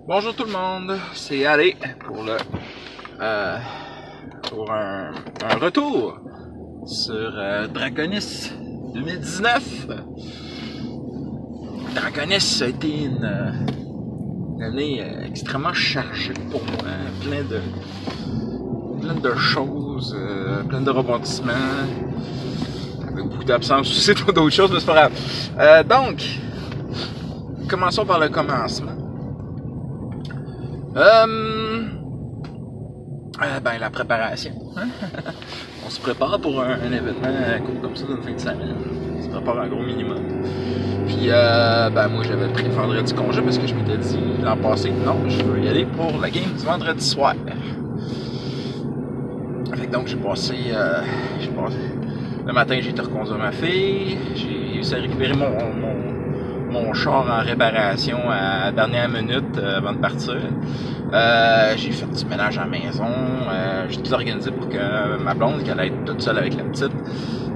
Bonjour tout le monde, c'est Ali pour un retour sur Draconis 2019. Draconis a été une année extrêmement chargée pour moi, plein de choses, plein de rebondissements, avec beaucoup d'absence aussi d'autres choses, mais c'est pas grave. Donc, commençons par le commencement. Ben, la préparation. On se prépare pour un événement court comme ça d'une fin de semaine. On se prépare un gros minimum. Puis, ben, moi, j'avais pris le vendredi congé parce que je m'étais dit l'an passé, non, je veux y aller pour la game du vendredi soir. Fait que donc, j'ai passé le matin, j'ai été reconduire ma fille. J'ai réussi à récupérer mon char en réparation à la dernière minute avant de partir. J'ai fait du ménage à la maison. J'ai tout organisé pour que ma blonde, qu'elle aille être toute seule avec la petite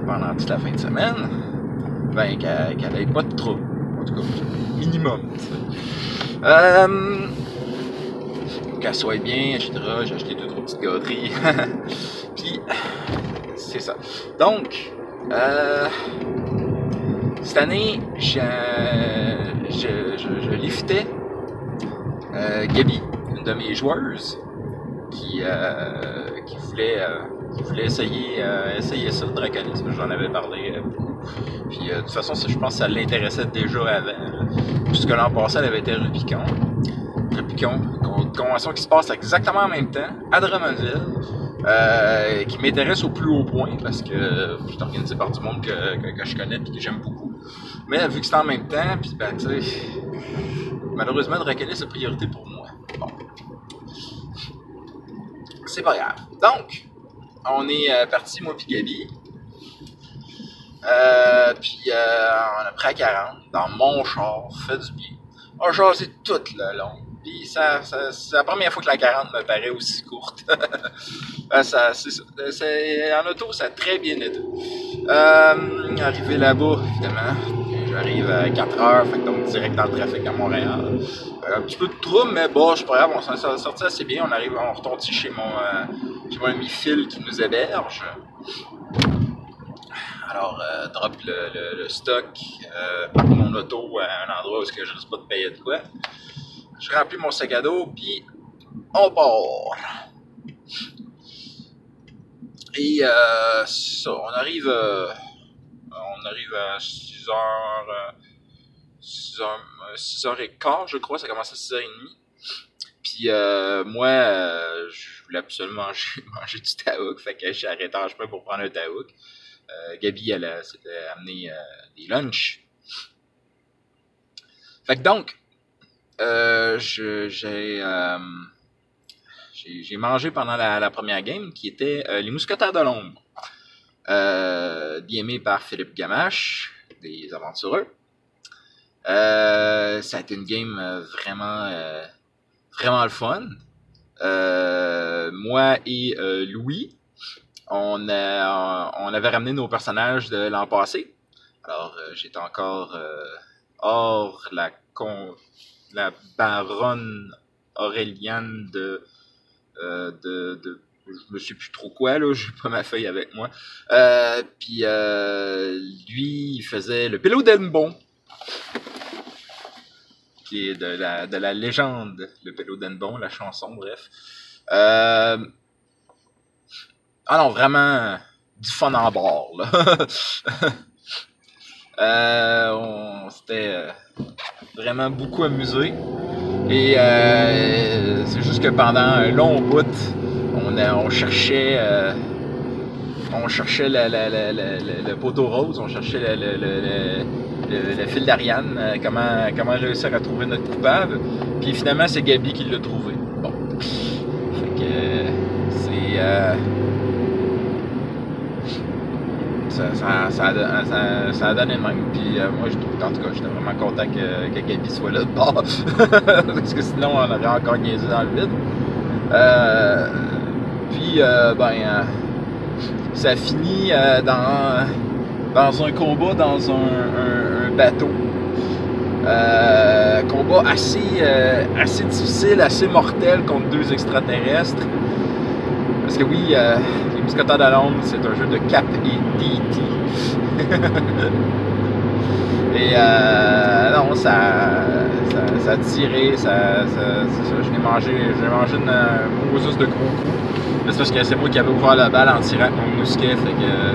pendant toute la fin de semaine, ben qu'elle ait pas de trouble. En tout cas, minimum. Qu'elle soit bien, etc. J'ai acheté 2-3 petites gâteries. Puis, c'est ça. Donc, cette année, je liftais Gabi, une de mes joueuses, qui voulait essayer ça, le draconisme. J'en avais parlé beaucoup. Puis de toute façon, je pense que ça l'intéressait déjà avant. Puisque l'an passé, elle avait été Rubicon, une convention qui se passe exactement en même temps, à Drummondville. Qui m'intéresse au plus haut point parce que je suis organisé par du monde que je connais et que j'aime beaucoup. Mais vu que c'est en même temps, puis ben tu sais, malheureusement Draconis c'est priorité pour moi. Bon. C'est pas grave. Donc, on est parti, moi et Gabi. Puis on a pris à 40 dans mon char, fait du bien. On a jasé tout le long. Puis c'est la première fois que la 40 me paraît aussi courte. En auto, ça a très bien été. Arrivé là-bas, évidemment, j'arrive à 4h, fait que donc direct dans le trafic à Montréal. Un petit peu de trouble, mais bon, je suis pas grave, on s'en est sorti assez bien. On retourne chez mon ami Phil qui nous héberge. Alors, drop le stock, par mon auto à un endroit où je risque pas de payer de quoi. Je remplis mon sac à dos, puis on part. Et ça, on arrive à 6h15, je crois, ça commence à 6h30. Puis moi, je voulais absolument manger du taouk, fait que j'ai arrêté en chemin pour prendre un taouk. Gabi, elle s'était amené des lunchs. Fait que donc, j'ai mangé pendant la première game qui était les Mousquetaires de l'Ombre, bien aimé par Philippe Gamache, des Aventureux. Ça a été une game vraiment le fun. Moi et Louis, on avait ramené nos personnages de l'an passé. Alors, j'étais encore hors la baronne Auréliane de je me sais plus trop quoi, là, j'ai pas ma feuille avec moi. Puis lui, il faisait le Pélo d'Enbon, qui est de la légende, le Pélo d'Enbon, la chanson, bref. Ah non, vraiment du fun en bord, là. On s'était vraiment beaucoup amusé. Et c'est juste que pendant un long bout, on cherchait le poteau rose, on cherchait le fil d'Ariane, comment réussir à trouver notre coupable. Puis finalement, c'est Gabi qui l'a trouvé. Bon. Fait que c'est... Ça a donné le même. Puis moi, en tout cas, j'étais vraiment content que Gabi soit là de bord. Parce que sinon, on aurait encore niaisé dans le vide. Puis, ça finit dans un combat dans un bateau. Combat assez difficile, assez mortel contre 2 extraterrestres. Parce que oui, les Mousquetaires de l'Ombre, c'est un jeu de Cap et D.T. Et non, ça a tiré, c'est ça, j'ai mangé une mousseuse de gros coups. C'est parce que c'est moi qui avais ouvert la balle en tirant avec mon mousquet, fait que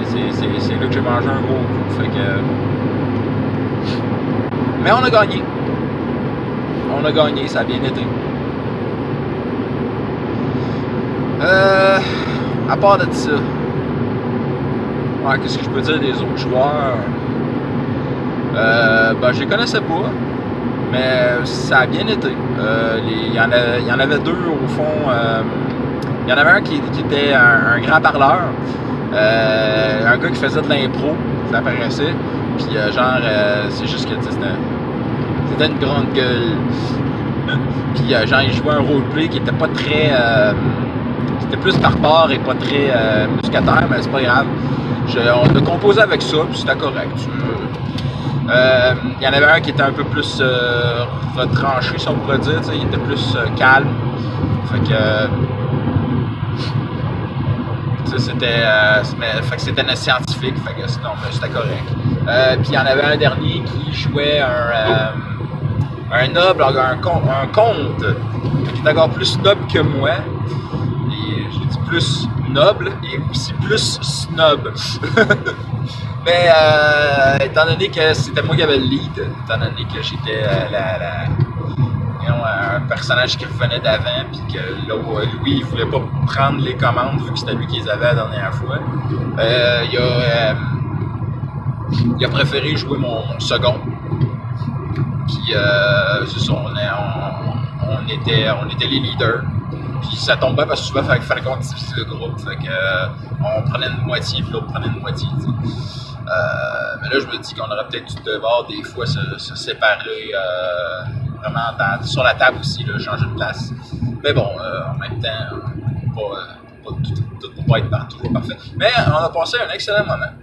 c'est là que j'ai mangé un gros coup, fait que... Mais on a gagné. On a gagné, ça a bien été. À part de ça, ouais, qu'est-ce que je peux dire des autres joueurs? Ben, je les connaissais pas, mais ça a bien été. Il y en avait 2 au fond. Il y en avait un qui était un grand parleur, un gars qui faisait de l'impro, ça apparaissait. Puis c'est juste que c'était une grande gueule. Puis genre, il jouait un roleplay qui était pas très... qui était plus barbare et pas très muscataire, mais c'est pas grave. On a composé avec ça, puis c'était correct. Il y en avait un qui était un peu plus retranché, si on pourrait dire. Il était plus calme. Fait que... c'était notre scientifique, fait que sinon c'était correct. Puis il y en avait un dernier qui jouait un noble, un comte, qui est encore plus noble que moi. Et je dis plus noble et aussi plus snob. Mais étant donné que c'était moi qui avais le lead, étant donné que j'étais un personnage qui revenait d'avant, puis que là, lui, il voulait pas prendre les commandes vu que c'était lui qui les avait la dernière fois. Il a préféré jouer mon second. Puis c'est ça, on était les leaders. Puis ça tombait parce que souvent, il fallait qu'on divise le groupe. Fait que on prenait une moitié, puis l'autre prenait une moitié. Mais là, je me dis qu'on aurait peut-être dû devoir des fois se séparer. Vraiment sur la table aussi, là, changer de place. Mais bon, en même temps, tout ne pas être toujours parfait. Mais on a passé un excellent moment.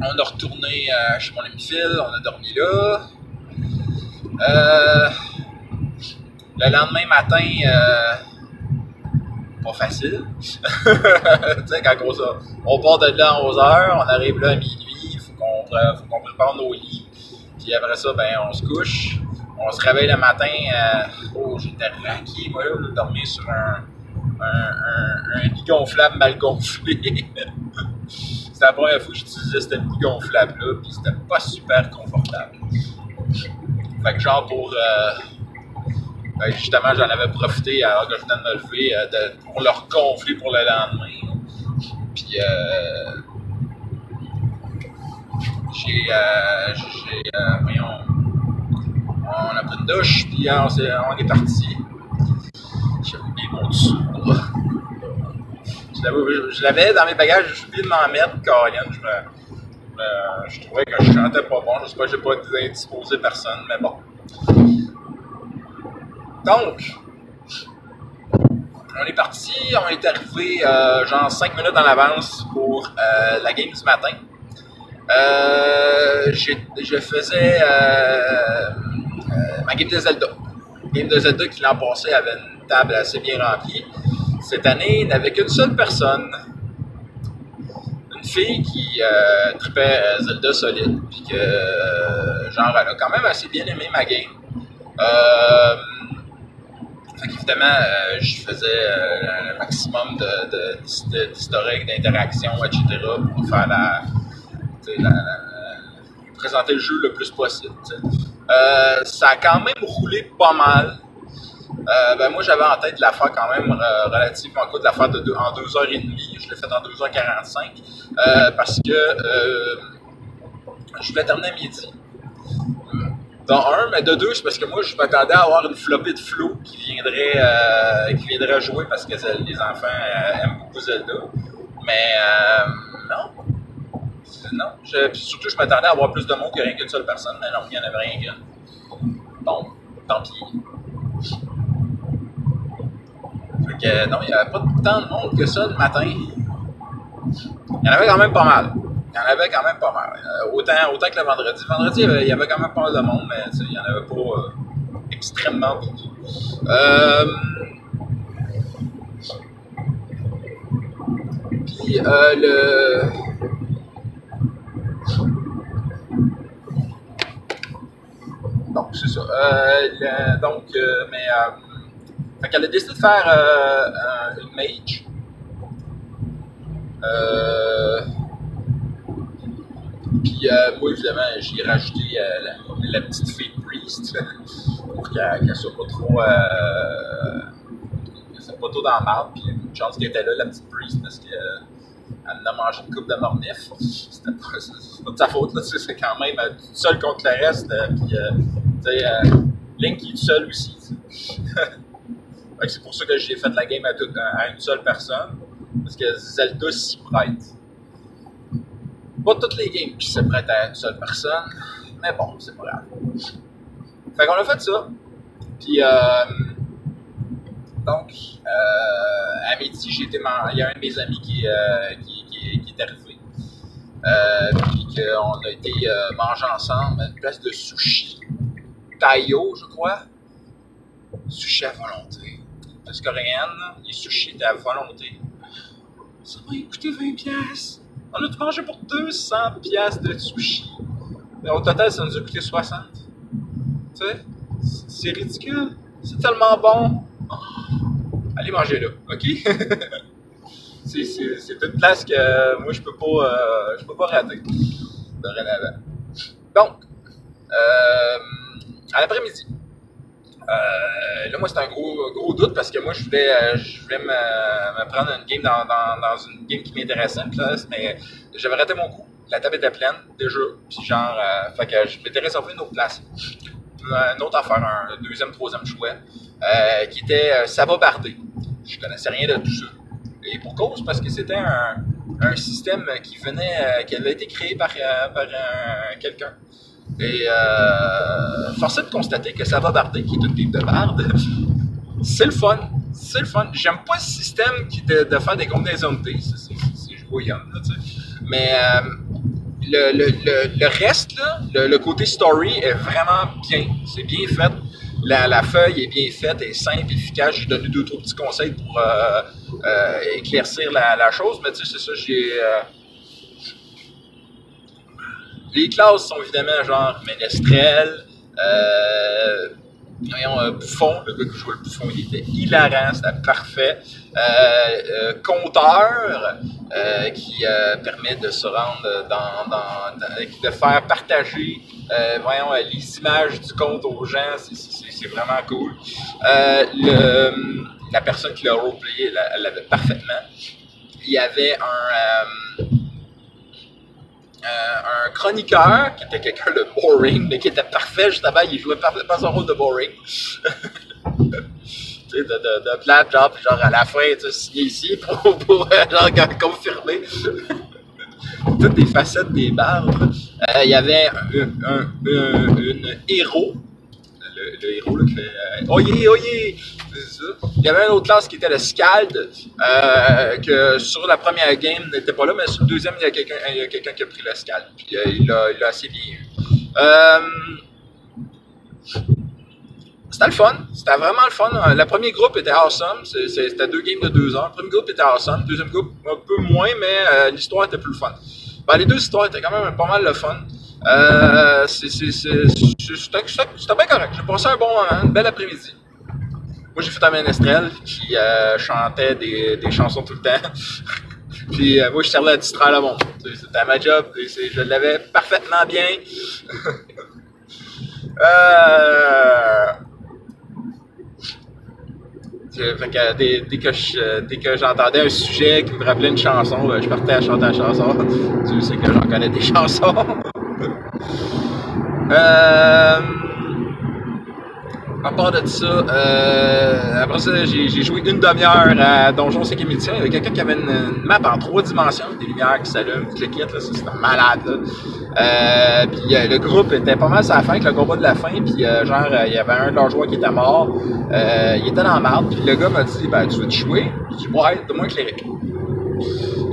On a retourné chez mon ami Phil, on a dormi là. Le lendemain matin, pas facile. Tu sais, quand on part de là à 11h, on arrive là à minuit, il faut qu'on prépare nos lits. Puis après ça, ben, on se couche. On se réveille le matin. J'étais raqué, moi, là, de dormir sur un lit gonflable mal gonflé. C'était la première fois que j'utilisais ce lit gonflable-là, puis c'était pas super confortable. Fait que genre ben, justement, j'en avais profité alors que je venais de me lever pour le regonfler pour le lendemain. Puis on a pris une douche, puis on est parti. J'ai oublié mon dessous. Je l'avais dans mes bagages, j'ai oublié de m'en mettre, Caroline. Je trouvais que je chantais pas bon. Je sais pas, j'ai pas indisposé personne, mais bon. Donc, on est parti, on est arrivé genre 5 minutes en avance pour la game du matin. Je faisais ma game de Zelda. Game de Zelda qui l'an passé avait une table assez bien remplie. Cette année, il n'y avait qu'une seule personne. Une fille qui tripait Zelda solide. Puis que, genre, elle a quand même assez bien aimé ma game. Fait qu'évidemment, je faisais le maximum d'historique, d'interaction, etc. pour faire présenter le jeu le plus possible. Ça a quand même roulé pas mal. Ben moi, j'avais en tête de la faire quand même relativement courte, de la faire en 2h30. Je l'ai fait en 2h45 parce que je voulais terminer à midi. Dans un, mais de deux, c'est parce que moi, je m'attendais à avoir une flopée de flow qui viendrait jouer parce que les enfants aiment beaucoup Zelda. Mais non. Non. Surtout, je m'attendais à avoir plus de monde que rien qu'une seule personne, mais non, il n'y en avait rien qu'une. Bon, tant pis. Fait que non, il n'y avait pas tant de monde que ça le matin. Il y en avait quand même pas mal. il y en avait quand même pas mal. Autant que le vendredi. Le vendredi, il y avait quand même pas mal de monde, mais il n'y en avait pas extrêmement beaucoup. Puis donc, c'est ça. Fait qu'elle a décidé de faire une mage. Puis moi, évidemment, j'ai rajouté la petite fille priest pour qu'elle soit pas trop dans la marde. Puis une chance qu'elle était là, la petite priest, parce qu'elle en a mangé une coupe de mornif. C'est pas de sa faute, là, c'est quand même toute seule contre le reste. Link il est tout seul aussi. C'est pour ça que j'ai fait la game à une seule personne. Parce que Zelda s'y prête. Pas toutes les games qui se prêtent à une seule personne. Mais bon, c'est pas grave. Fait qu'on a fait ça. Puis donc, à midi, il y a un de mes amis qui est arrivé. Puis qu'on a été manger ensemble à une place de sushi. Taiyo, je crois. Sushi à volonté. Parce coréenne, les sushis étaient à volonté. Ça m'a coûté 20$. On a tout mangé pour 200$ de sushi. Mais au total, ça nous a coûté 60$. Tu sais, c'est ridicule. C'est tellement bon. Allez manger là, ok? C'est une place que moi je peux pas rater. Dorénavant. Donc, à l'après-midi. Là, moi, c'est un gros doute parce que moi, je voulais me prendre une game dans une game qui m'intéressait, mais j'avais raté mon coup. La table était pleine, déjà. Puis genre, fait que je m'étais réservé une autre place. Une autre affaire, un deuxième, troisième choix, qui était Sava Bardé. Je connaissais rien de tout ça. Et pour cause, parce que c'était un système qui avait été créé par quelqu'un. Et force est de constater que Sava Bardé, qui est une game de barde, c'est le fun. C'est le fun. J'aime pas le système de faire des combinaisons de dés. C'est joyeux, là, tu sais. Mais le reste, là, le côté story est vraiment bien. C'est bien fait. La feuille est bien faite, elle est simple, efficace. J'ai donné 2-3 petits conseils pour éclaircir la chose, mais tu sais, c'est ça, les classes sont évidemment genre Ménestrel, Bouffon, le gars qui jouait le Bouffon, il était hilarant, c'était parfait. Compteur, qui permet de se rendre de faire partager les images du compte aux gens, c'est vraiment cool. La personne qui l'a roleplayé, elle l'avait parfaitement. Il y avait un chroniqueur qui était quelqu'un de boring, mais qui était parfait juste avant, il jouait parfaitement son rôle de boring. de plate, genre à la fin, tu sais, signé ici pour genre confirmer toutes les facettes des bardes. Il y avait une héros, le héros là, qui fait oyez, c'est ça. Il y avait une autre classe qui était le Scald, que sur la première game n'était pas là, mais sur le deuxième, il y a quelqu'un qui a pris le Scald, puis il l'a assez bien eu. C'était le fun, c'était vraiment le fun. Le premier groupe était awesome, c'était 2 games de 2 heures. Le premier groupe était awesome, le deuxième groupe un peu moins, mais l'histoire était plus le fun. Ben, les deux histoires étaient quand même pas mal le fun. C'était bien correct, j'ai passé un bon moment, une belle après-midi. Moi j'ai fait un ménestrel qui chantait des chansons tout le temps. Puis moi je servais à distraire le monde. C'était ma job, je l'avais parfaitement bien. Fait que dès que j'entendais un sujet qui me rappelait une chanson, je partais à chanter la chanson. Tu sais que j'en connais des chansons. À part de ça, après ça, j'ai joué une demi-heure à Donjon 5e édition. Il y avait quelqu'un qui avait une map en 3 dimensions, des lumières qui s'allument, tout le kit, là, c'était malade. Là. Puis le groupe était pas mal sur la fin, avec le combat de la fin, puis il y avait un de leurs joueurs qui était mort. Il était dans la marde, puis le gars m'a dit, ben, tu veux te jouer? J'ai dit, ouais, donne-moi un cléric.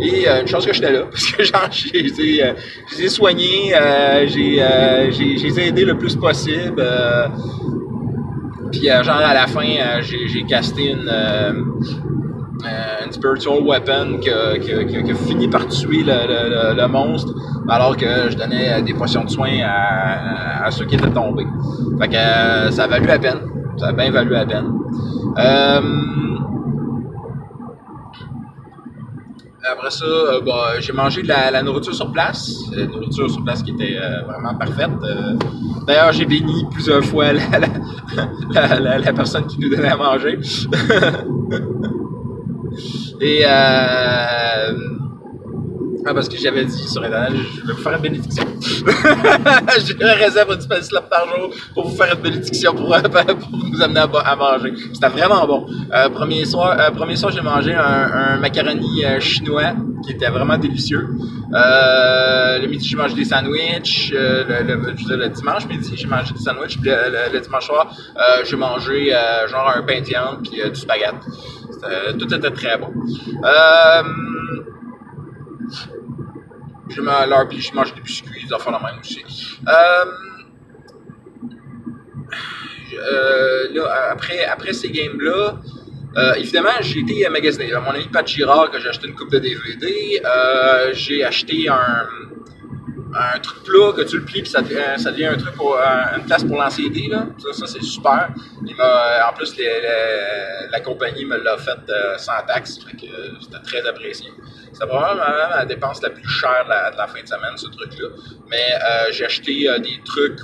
Et une chance que j'étais là, parce que genre, je les ai soignés, je les ai aidés le plus possible. Puis genre à la fin, j'ai casté une spiritual weapon qui a fini par tuer le monstre, alors que je donnais des potions de soins à ceux qui étaient tombés. Fait que ça a valu la peine. Ça a bien valu la peine. Après ça, j'ai mangé de la nourriture sur place. La nourriture sur place qui était vraiment parfaite. D'ailleurs, j'ai béni plusieurs fois la personne qui nous donnait à manger. Et parce que j'avais dit sur Internet, je vais vous faire une bénédiction. Je réserve une spell slot par jour pour vous faire une bénédiction pour vous amener à manger. C'était vraiment bon. Premier soir, j'ai mangé un macaroni chinois qui était vraiment délicieux. Le midi, j'ai mangé des sandwichs. Le dimanche midi, j'ai mangé des sandwichs. Puis le dimanche soir, j'ai mangé genre un pain de viande puis du spaghetti. Tout était très bon. Je mange des biscuits, des affaires la même aussi. Là, après ces games-là, évidemment, j'ai été magasiner. Mon ami Pat Girard, que j'ai acheté une coupe de DVD, j'ai acheté un truc plat que tu le plies puis ça devient un truc une place pour lancer des dés, là. Ça c'est super. En plus la compagnie me l'a fait sans taxe, fait que c'était très apprécié. C'était probablement la dépense la plus chère de la fin de semaine, ce truc-là. Mais j'ai acheté des trucs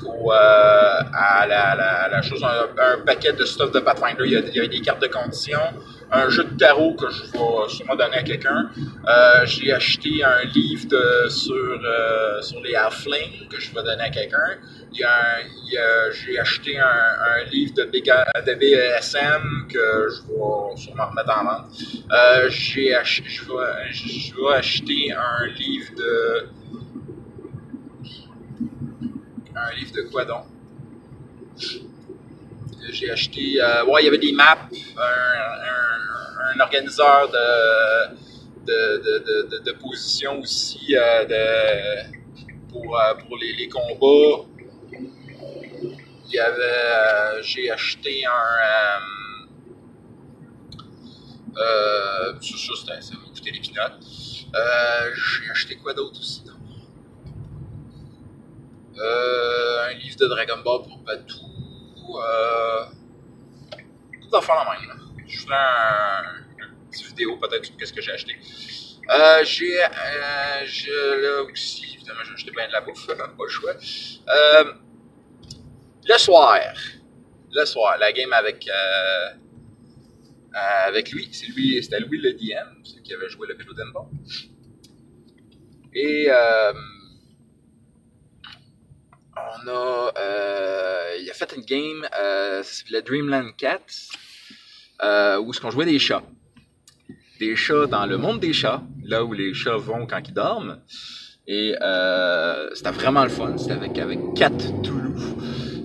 à la chose, un paquet de stuff de Pathfinder. Il y avait des cartes de condition, un jeu de tarot que je vais sûrement donner à quelqu'un. J'ai acheté un livre sur les halflings que je vais donner à quelqu'un. J'ai acheté un livre de BSM que je vais sûrement remettre en vente. Je vais acheter un livre de quoi donc? J'ai acheté, il y avait des maps, un organiseur de position aussi pour les combats. Il y avait, j'ai acheté ça m'a coûté les pinottes. J'ai acheté quoi d'autre aussi? Un livre de Dragon Ball pour Batou. Tout d'enfants la même. Là. Je ferai une petite vidéo peut-être sur qu'est-ce que j'ai acheté. Là aussi, évidemment, j'ai acheté bien de la bouffe, pas le choix. Le soir, la game avec lui, c'était Louis le DM, celui qui avait joué le Golden Ball. Et il a fait une game, le Dreamland Cats, où est-ce qu'on jouait des chats. Des chats dans le monde des chats, là où les chats vont quand ils dorment. Et c'était vraiment le fun. C'était avec 4 Toulouse.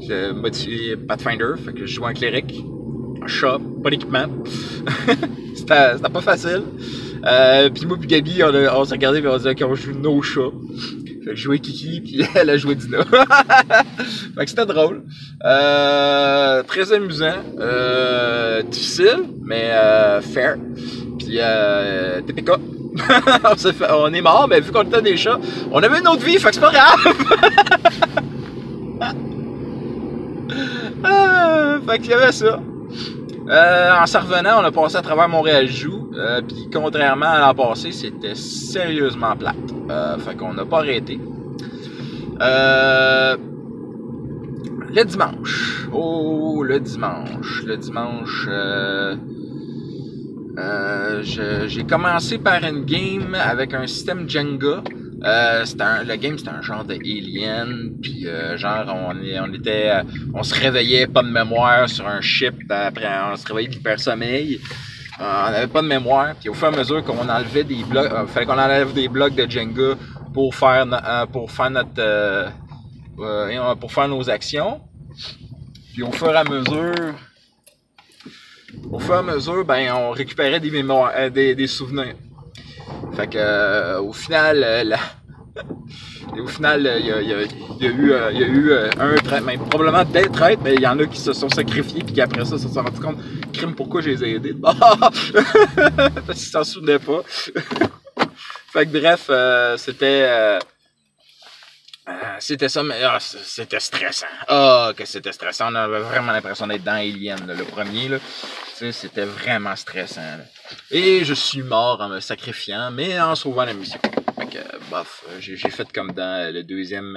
J'ai modifié Pathfinder, fait que je jouais un cléric, un chat, pas d'équipement. C'était pas facile. Puis moi puis Gabi, on s'est regardé et on disait qu'on joue nos chats. Fait que je jouais Kiki, puis elle a joué Dina. Fait que c'était drôle. Très amusant. Difficile, mais fair. Puis TPK. On est mort, mais vu qu'on était des chats, on avait une autre vie, fait que c'est pas grave. Fait qu'il y avait ça. En s'en revenant, on a passé à travers Montréal-Joux. Puis contrairement à l'an passé, c'était sérieusement plate. Fait qu'on n'a pas arrêté. Le dimanche. Oh, le dimanche. J'ai commencé par une game avec un système Jenga. Le game c'était un genre de Alien, puis genre on se réveillait pas de mémoire sur un ship, après on se réveillait de l'hypersommeil. On n'avait pas de mémoire, puis au fur et à mesure qu'on enlevait des blocs, fallait qu'on enlève des blocs de Jenga pour faire nos actions. Puis au fur et à mesure, ben on récupérait des mémoires, des souvenirs. Fait que, au final, il y a eu un traître, même probablement des traîtres, mais il y en a qui se sont sacrifiés, puis qu'après ça, se sont rendus compte, crime, pourquoi je les ai aidés? Parce qu'ils s'en souvenaient pas. Fait que bref, c'était ça, mais c'était stressant. Que c'était stressant. On avait vraiment l'impression d'être dans Alien, là, le premier. Là. C'était vraiment stressant. Là. Et je suis mort en me sacrifiant, mais en sauvant la mission. Fait que, bof, j'ai fait comme dans le deuxième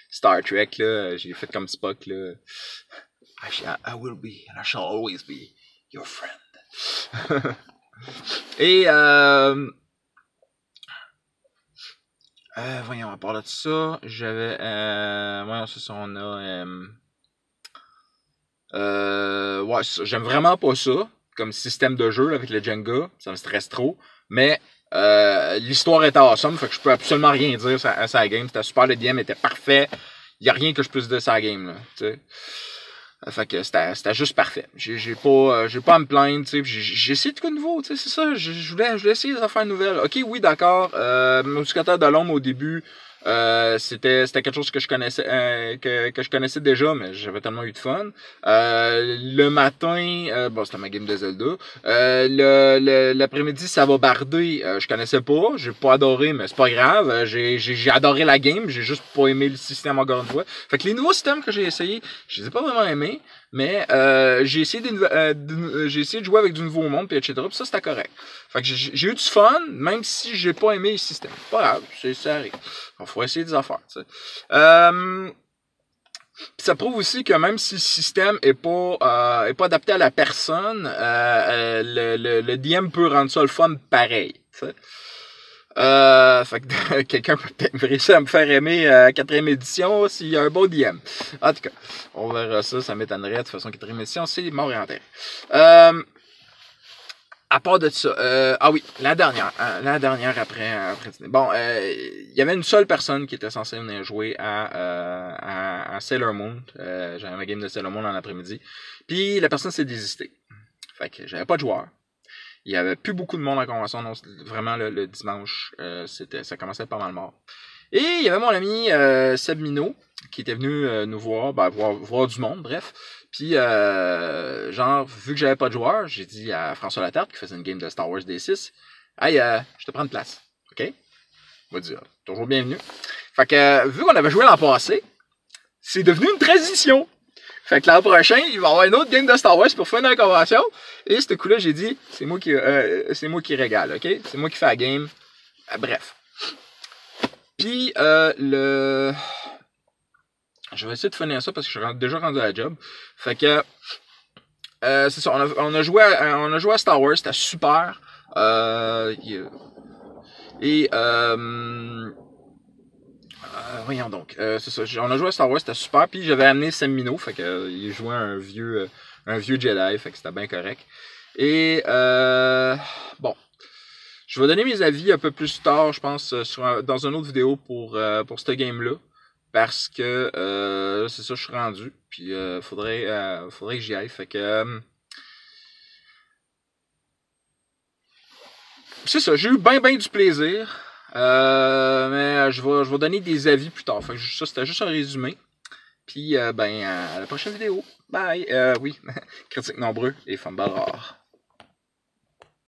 Star Trek. J'ai fait comme Spock. Là. I will be, and I shall always be your friend. Et voyons, à part de ça, j'avais... voyons, c'est ça, on a... ouais, j'aime vraiment pas ça, comme système de jeu, là, avec le Jenga, ça me stresse trop, mais l'histoire était awesome, fait que je peux absolument rien dire à sa game, c'était super, le DM était parfait, y a rien que je puisse dire sa game, là, tu sais. Fait que c'était juste parfait. J'ai pas à me plaindre, tu sais. J'ai essayé de quoi de nouveau, tu sais, c'est ça. Je voulais essayer des affaires nouvelles. Ok, oui, d'accord. Mousquetaire de l'ombre au début, c'était quelque chose que je connaissais que je connaissais déjà, mais j'avais tellement eu de fun. Le matin, bon, c'était ma game de Zelda. L'après-midi, ça va barder. Je connaissais pas, j'ai pas adoré, mais c'est pas grave. J'ai adoré la game, j'ai juste pas aimé le système encore une fois. Fait que les nouveaux systèmes que j'ai essayés, je les ai pas vraiment aimés, mais j'ai essayé de jouer avec du nouveau monde, puis etc. Puis ça, c'était correct. Fait que j'ai eu du fun, même si j'ai pas aimé le système. Pas grave, ça arrive. Il faut essayer des affaires, tu sais. Ça prouve aussi que même si le système est pas adapté à la personne, le DM peut rendre ça le fun pareil, tu sais. Fait que quelqu'un peut peut-être réussir à me faire aimer à 4e édition s'il y a un beau DM. En tout cas, on verra ça m'étonnerait. De toute façon, 4e édition, c'est mort et enterré. À part de ça, ah oui, la dernière après bon, il y avait une seule personne qui était censée venir jouer à Sailor Moon. J'avais ma game de Sailor Moon en après-midi. Puis la personne s'est désistée. Fait que j'avais pas de joueur. Il y avait plus beaucoup de monde à la convention, donc vraiment le dimanche, ça commençait pas mal mort. Et il y avait mon ami Seb Minot qui était venu nous voir, voir du monde, bref. Puis, genre, vu que j'avais pas de joueur, j'ai dit à François Latarte, qui faisait une game de Star Wars D6, « Hey, je te prends une place, OK? » Il m'a dit, toujours bienvenu. Fait que, vu qu'on avait joué l'an passé, c'est devenu une tradition. Fait que l'an prochain, il va y avoir une autre game de Star Wars pour faire une convention. Et ce coup-là, j'ai dit, c'est moi qui régale, OK? C'est moi qui fais la game. Bref. Puis, je vais essayer de finir ça parce que je suis déjà rendu à la job. Fait que, c'est ça, on a joué à Star Wars, c'était super. Voyons donc, c'est ça, on a joué à Star Wars, c'était super. Puis j'avais amené Sam Minot, fait que il jouait un vieux Jedi, fait que c'était bien correct. Et bon, je vais donner mes avis un peu plus tard, je pense, dans une autre vidéo pour cette game-là. Parce que c'est ça, je suis rendu. Puis faudrait que j'y aille. Fait que c'est ça, j'ai eu bien du plaisir. Mais je vais donner des avis plus tard. Fait que ça, c'était juste un résumé. Puis à la prochaine vidéo. Bye! Oui, critique nombreux et fun rares.